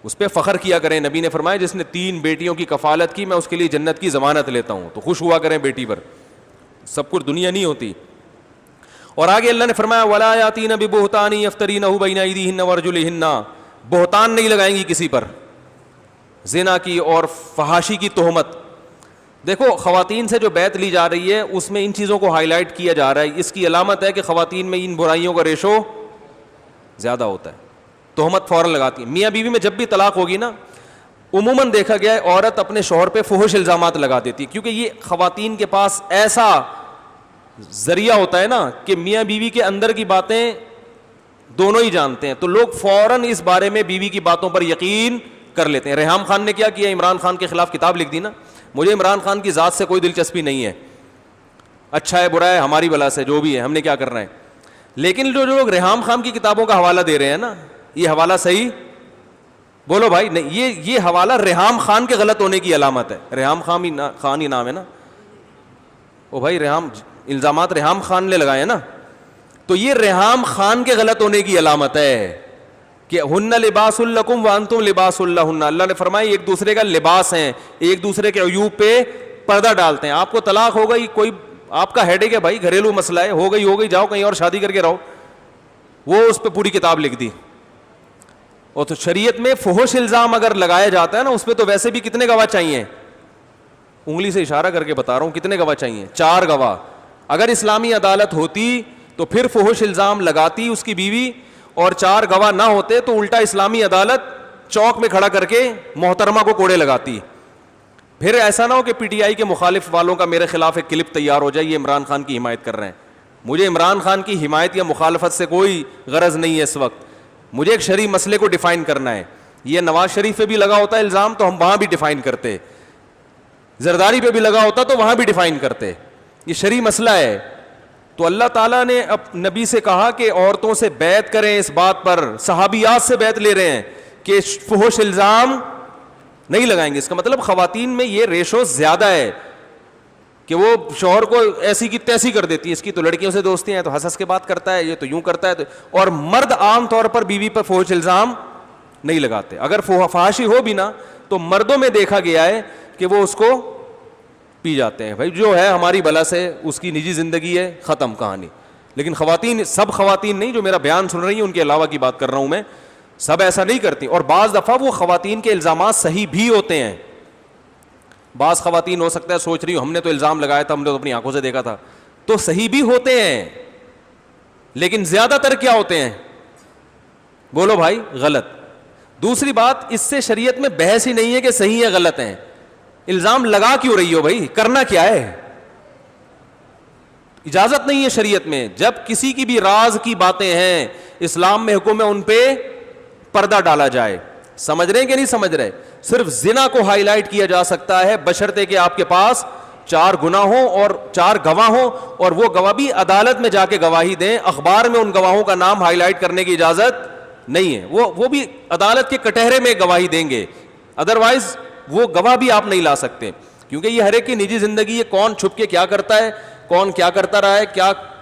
اس پہ فخر کیا کریں. نبی نے فرمایا جس نے 3 بیٹیوں کی کفالت کی میں اس کے لیے جنت کی ضمانت لیتا ہوں. تو خوش ہوا کریں بیٹی پر, سب کچھ دنیا نہیں ہوتی. اور آگے اللہ نے فرمایا ولا یاتین ببہتان یفترینہ بین ایدیہن وارجلہن, بہتان نہیں لگائیں گی کسی پر, زنا کی اور فحاشی کی تہمت. دیکھو خواتین سے جو بیعت لی جا رہی ہے اس میں ان چیزوں کو ہائی لائٹ کیا جا رہا ہے. اس کی علامت ہے کہ خواتین میں ان برائیوں کا ریشو زیادہ ہوتا ہے. تہمت فوراً لگاتی ہیں. میاں بیوی میں جب بھی طلاق ہوگی نا, عموماً دیکھا گیا ہے عورت اپنے شوہر پہ فحش الزامات لگا دیتی ہے, کیونکہ یہ خواتین کے پاس ایسا ذریعہ ہوتا ہے نا کہ میاں بیوی کے اندر کی باتیں دونوں ہی جانتے ہیں, تو لوگ فوراً اس بارے میں بیوی کی باتوں پر یقین کر لیتے ہیں. ریحام خان نے کیا کیا, عمران خان کے خلاف کتاب لکھ دی نا. مجھے عمران خان کی ذات سے کوئی دلچسپی نہیں ہے, اچھا ہے برا ہے ہماری بلا سے, جو بھی ہے ہم نے کیا کرنا ہے. لیکن جو لوگ ریحام خان کی کتابوں کا حوالہ دے رہے ہیں نا, یہ حوالہ صحیح بولو بھائی نہیں, یہ حوالہ ریحام خان کے غلط ہونے کی علامت ہے. ریحام خان ہی نام ہے نا, او بھائی ریحام, الزامات ریحام خان نے لگائے ہیں نا, تو یہ ریحام خان کے غلط ہونے کی علامت ہے کہ ہن لباس لکم وانتم لباس لہن. اللہ نے فرمایا ایک دوسرے کا لباس ہیں, ایک دوسرے کے عیوب پہ پردہ ڈالتے ہیں. آپ کو طلاق ہو گئی, کوئی آپ کا ہیڈیک ہے بھائی, گھریلو مسئلہ ہے, ہو گئی جاؤ کہیں اور شادی کر کے رہو, وہ اس پہ پوری کتاب لکھ دی. اور تو شریعت میں فحش الزام اگر لگایا جاتا ہے نا, اس پہ تو ویسے بھی کتنے گواہ چاہیے, انگلی سے اشارہ کر کے بتا رہا ہوں کتنے گواہ چاہیے, 4 گواہ. اگر اسلامی عدالت ہوتی تو پھر فحش الزام لگاتی اس کی بیوی, اور 4 گواہ نہ ہوتے تو الٹا اسلامی عدالت چوک میں کھڑا کر کے محترمہ کو کوڑے لگاتی. پھر ایسا نہ ہو کہ پی ٹی آئی کے مخالف والوں کا میرے خلاف ایک کلپ تیار ہو جائے, یہ عمران خان کی حمایت کر رہے ہیں. مجھے عمران خان کی حمایت یا مخالفت سے کوئی غرض نہیں ہے اس وقت, مجھے ایک شرعی مسئلے کو ڈیفائن کرنا ہے. یہ نواز شریف پہ بھی لگا ہوتا ہے الزام تو ہم وہاں بھی ڈیفائن کرتے, زرداری پہ بھی لگا ہوتا تو وہاں بھی ڈیفائن کرتے. یہ شرعی مسئلہ ہے. تو اللہ تعالیٰ نے نبی سے کہا کہ عورتوں سے بیعت کریں اس بات پر, صحابیات سے بیعت لے رہے ہیں کہ فحش الزام نہیں لگائیں گے. اس کا مطلب خواتین میں یہ ریشو زیادہ ہے کہ وہ شوہر کو ایسی کی تیسی کر دیتی ہے, اس کی تو لڑکیوں سے دوستیاں ہیں تو ہنس ہنس کے بات کرتا ہے, یہ تو یوں کرتا ہے. اور مرد عام طور پر بیوی پر فحش الزام نہیں لگاتے. اگر فحاشی ہو بھی نا تو مردوں میں دیکھا گیا ہے کہ وہ اس کو پی جاتے ہیں, بھائی جو ہے ہماری بلا سے اس کی نجی زندگی ہے, ختم کہانی. لیکن خواتین, سب خواتین نہیں جو میرا بیان سن رہی ہیں ان کے علاوہ کی بات کر رہا ہوں میں, سب ایسا نہیں کرتی. اور بعض دفعہ وہ خواتین کے الزامات صحیح بھی ہوتے ہیں. بعض خواتین ہو سکتا ہے سوچ رہی ہوں ہم نے تو الزام لگایا تھا, ہم نے تو اپنی آنکھوں سے دیکھا تھا, تو صحیح بھی ہوتے ہیں. لیکن زیادہ تر کیا ہوتے ہیں بولو بھائی, غلط. دوسری بات, اس سے شریعت میں بحث ہی نہیں ہے کہ صحیح ہے غلط ہیں. الزام لگا کیوں رہی ہو بھائی, کرنا کیا ہے؟ اجازت نہیں ہے شریعت میں. جب کسی کی بھی راز کی باتیں ہیں اسلام میں حکم ہے ان پہ پردہ ڈالا جائے. سمجھ رہے ہیں کہ نہیں سمجھ رہے؟ صرف زنا کو ہائی لائٹ کیا جا سکتا ہے بشرطے کہ آپ کے پاس 4 گناہ ہوں اور 4 گواہ ہوں, اور وہ گواہ بھی عدالت میں جا کے گواہی دیں. اخبار میں ان گواہوں کا نام ہائی لائٹ کرنے کی اجازت نہیں ہے. وہ بھی عدالت کے کٹہرے میں گواہی دیں گے, ادروائز وہ گواہ بھی آپ نہیں لا سکتے. کیونکہ یہ ہر ایک کی نجی زندگی ہے, کون چھپ کے کیا کرتا ہے, کون کیا کرتا رہا ہے,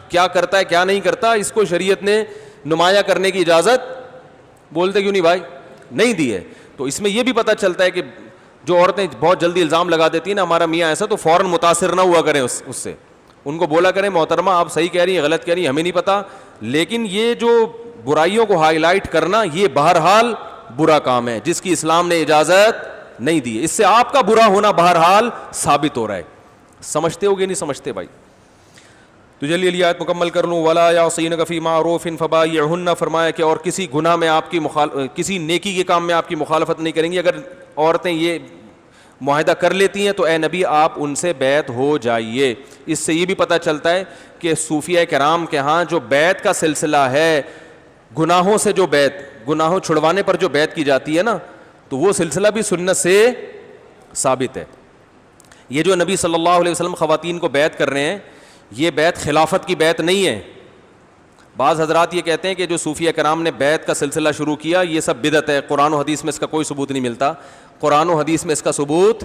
کیا کرتا ہے کیا نہیں کرتا, اس کو شریعت نے نمایاں کرنے کی اجازت بولتے کیوں نہیں بھائی نہیں دی ہے. تو اس میں یہ بھی پتہ چلتا ہے کہ جو عورتیں بہت جلدی الزام لگا دیتی ہیں نا, ہمارا میاں ایسا, تو فوراً متاثر نہ ہوا کریں اس سے. ان کو بولا کریں محترمہ آپ صحیح کہہ رہی ہیں غلط کہہ رہی ہیں ہمیں نہیں پتہ, لیکن یہ جو برائیوں کو ہائی لائٹ کرنا یہ بہرحال برا کام ہے جس کی اسلام نے اجازت نہیں دی. اس سے آپ کا برا ہونا بہرحال ثابت ہو رہا ہے. سمجھتے ہو گے نہیں سمجھتے بھائی؟ تو جلدی آیت مکمل کر لوں. ولا یعصینک فی معروف فبایعہن, فرمایا کہ اور کسی گناہ میں آپ کی کسی نیکی کے کام میں آپ کی مخالفت نہیں کریں گی. اگر عورتیں یہ معاہدہ کر لیتی ہیں تو اے نبی آپ ان سے بیعت ہو جائیے. اس سے یہ بھی پتہ چلتا ہے کہ صوفیہ کرام کے ہاں جو بیعت کا سلسلہ ہے, گناہوں سے جو بیعت, گناہوں چھڑوانے پر جو بیعت کی جاتی ہے نا, تو وہ سلسلہ بھی سنت سے ثابت ہے. یہ جو نبی صلی اللہ علیہ وسلم خواتین کو بیعت کر رہے ہیں یہ بیعت خلافت کی بیعت نہیں ہے. بعض حضرات یہ کہتے ہیں کہ جو صوفیہ کرام نے بیعت کا سلسلہ شروع کیا یہ سب بدعت ہے, قرآن و حدیث میں اس کا کوئی ثبوت نہیں ملتا. قرآن و حدیث میں اس کا ثبوت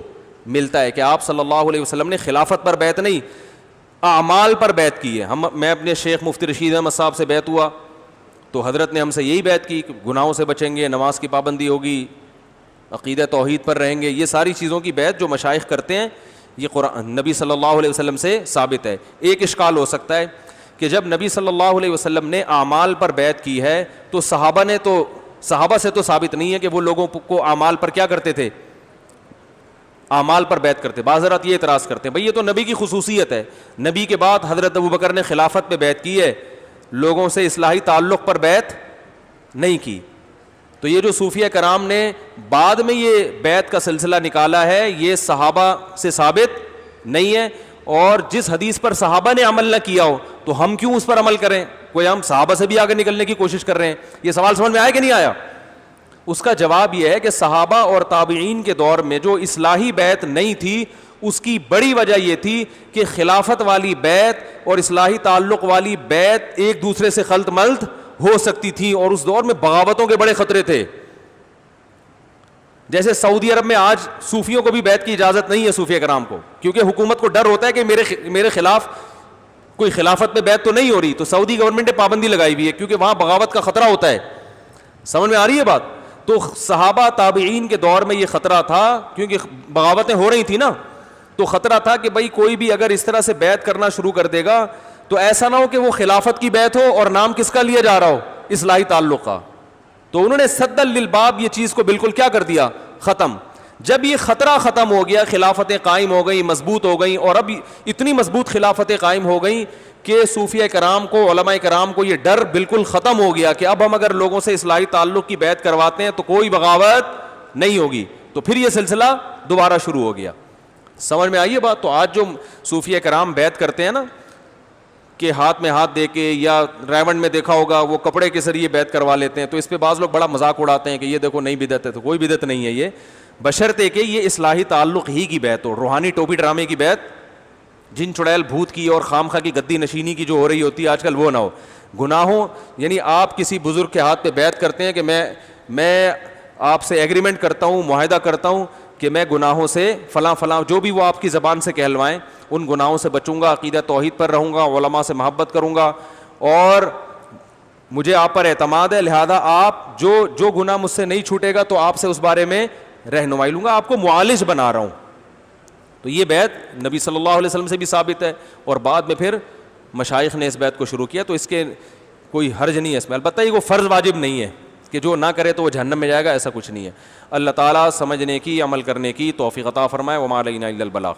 ملتا ہے کہ آپ صلی اللہ علیہ وسلم نے خلافت پر بیعت نہیں اعمال پر بیعت کی ہے. میں اپنے شیخ مفتی رشید احمد صاحب سے بیعت ہوا تو حضرت نے ہم سے یہی بیعت کی کہ گناہوں سے بچیں گے, نماز کی پابندی ہوگی, عقیدہ توحید پر رہیں گے. یہ ساری چیزوں کی بیعت جو مشائخ کرتے ہیں یہ قرآن نبی صلی اللہ علیہ وسلم سے ثابت ہے. ایک اشکال ہو سکتا ہے کہ جب نبی صلی اللہ علیہ وسلم نے اعمال پر بیعت کی ہے تو صحابہ سے تو ثابت نہیں ہے کہ وہ لوگوں کو اعمال پر کیا کرتے تھے, اعمال پر بیعت کرتے. بعض حضرات یہ اعتراض کرتے ہیں بھئی یہ تو نبی کی خصوصیت ہے, نبی کے بعد حضرت ابوبکر نے خلافت پہ بیعت کی ہے, لوگوں سے اصلاحی تعلق پر بیعت نہیں کی. تو یہ جو صوفیہ کرام نے بعد میں یہ بیعت کا سلسلہ نکالا ہے یہ صحابہ سے ثابت نہیں ہے, اور جس حدیث پر صحابہ نے عمل نہ کیا ہو تو ہم کیوں اس پر عمل کریں؟ کوئی ہم صحابہ سے بھی آگے نکلنے کی کوشش کر رہے ہیں. یہ سوال سمجھ میں آیا کہ نہیں آیا؟ اس کا جواب یہ ہے کہ صحابہ اور تابعین کے دور میں جو اصلاحی بیعت نہیں تھی اس کی بڑی وجہ یہ تھی کہ خلافت والی بیعت اور اصلاحی تعلق والی بیعت ایک دوسرے سے خلط ملط ہو سکتی تھی, اور اس دور میں بغاوتوں کے بڑے خطرے تھے. جیسے سعودی عرب میں آج صوفیوں کو بھی بیعت کی اجازت نہیں ہے, صوفیہ کرام کو, کیونکہ حکومت کو ڈر ہوتا ہے کہ میرے خلاف کوئی خلافت میں بیعت تو نہیں ہو رہی, تو سعودی گورنمنٹ نے پابندی لگائی ہوئی ہے کیونکہ وہاں بغاوت کا خطرہ ہوتا ہے. سمجھ میں آ رہی ہے بات؟ تو صحابہ تابعین کے دور میں یہ خطرہ تھا کیونکہ بغاوتیں ہو رہی تھیں نا, تو خطرہ تھا کہ بھائی کوئی بھی اگر اس طرح سے بیعت کرنا شروع کر دے گا تو ایسا نہ ہو کہ وہ خلافت کی بیعت ہو اور نام کس کا لیا جا رہا ہو, اصلاحی تعلق کا. تو انہوں نے سد للباب یہ چیز کو بالکل کیا کر دیا, ختم. جب یہ خطرہ ختم ہو گیا, خلافتیں قائم ہو گئیں, مضبوط ہو گئیں, اور اب اتنی مضبوط خلافتیں قائم ہو گئیں کہ صوفیہ کرام کو, علماء کرام کو یہ ڈر بالکل ختم ہو گیا کہ اب ہم اگر لوگوں سے اصلاحی تعلق کی بیعت کرواتے ہیں تو کوئی بغاوت نہیں ہوگی. تو پھر یہ سلسلہ دوبارہ شروع ہو گیا. سمجھ میں آئیے بات؟ تو آج جو صوفیہ کرام بیعت کرتے ہیں نا کہ ہاتھ میں ہاتھ دے کے, یا ریونڈ میں دیکھا ہوگا وہ کپڑے کے ذریعے بیعت کروا لیتے ہیں, تو اس پہ بعض لوگ بڑا مذاق اڑاتے ہیں کہ یہ دیکھو نئی بدعت ہے. تو کوئی بدعت نہیں ہے یہ, بشرطے کہ یہ اصلاحی تعلق ہی کی بیعت ہو. روحانی ٹوپی ڈرامے کی بیعت, جن چڑیل بھوت کی اور خامخواہ کی گدی نشینی کی جو ہو رہی ہوتی ہے آج کل, وہ نہ ہو. گناہوں یعنی آپ کسی بزرگ کے ہاتھ پہ بیعت کرتے ہیں کہ میں آپ سے ایگریمنٹ کرتا ہوں, معاہدہ کرتا ہوں کہ میں گناہوں سے فلاں فلاں جو بھی وہ آپ کی زبان سے کہلوائیں ان گناہوں سے بچوں گا, عقیدہ توحید پر رہوں گا, علماء سے محبت کروں گا, اور مجھے آپ پر اعتماد ہے, لہذا آپ جو گناہ مجھ سے نہیں چھوٹے گا تو آپ سے اس بارے میں رہنمائی لوں گا, آپ کو معالج بنا رہا ہوں. تو یہ بیعت نبی صلی اللہ علیہ وسلم سے بھی ثابت ہے, اور بعد میں پھر مشائخ نے اس بیعت کو شروع کیا. تو اس کے کوئی حرج نہیں ہے اس میں. البتہ یہ وہ فرض واجب نہیں ہے کہ جو نہ کرے تو وہ جہنم میں جائے گا, ایسا کچھ نہیں ہے. اللہ تعالیٰ سمجھنے کی, عمل کرنے کی توفیق عطا فرمائے. وما علینا الا البلاغ.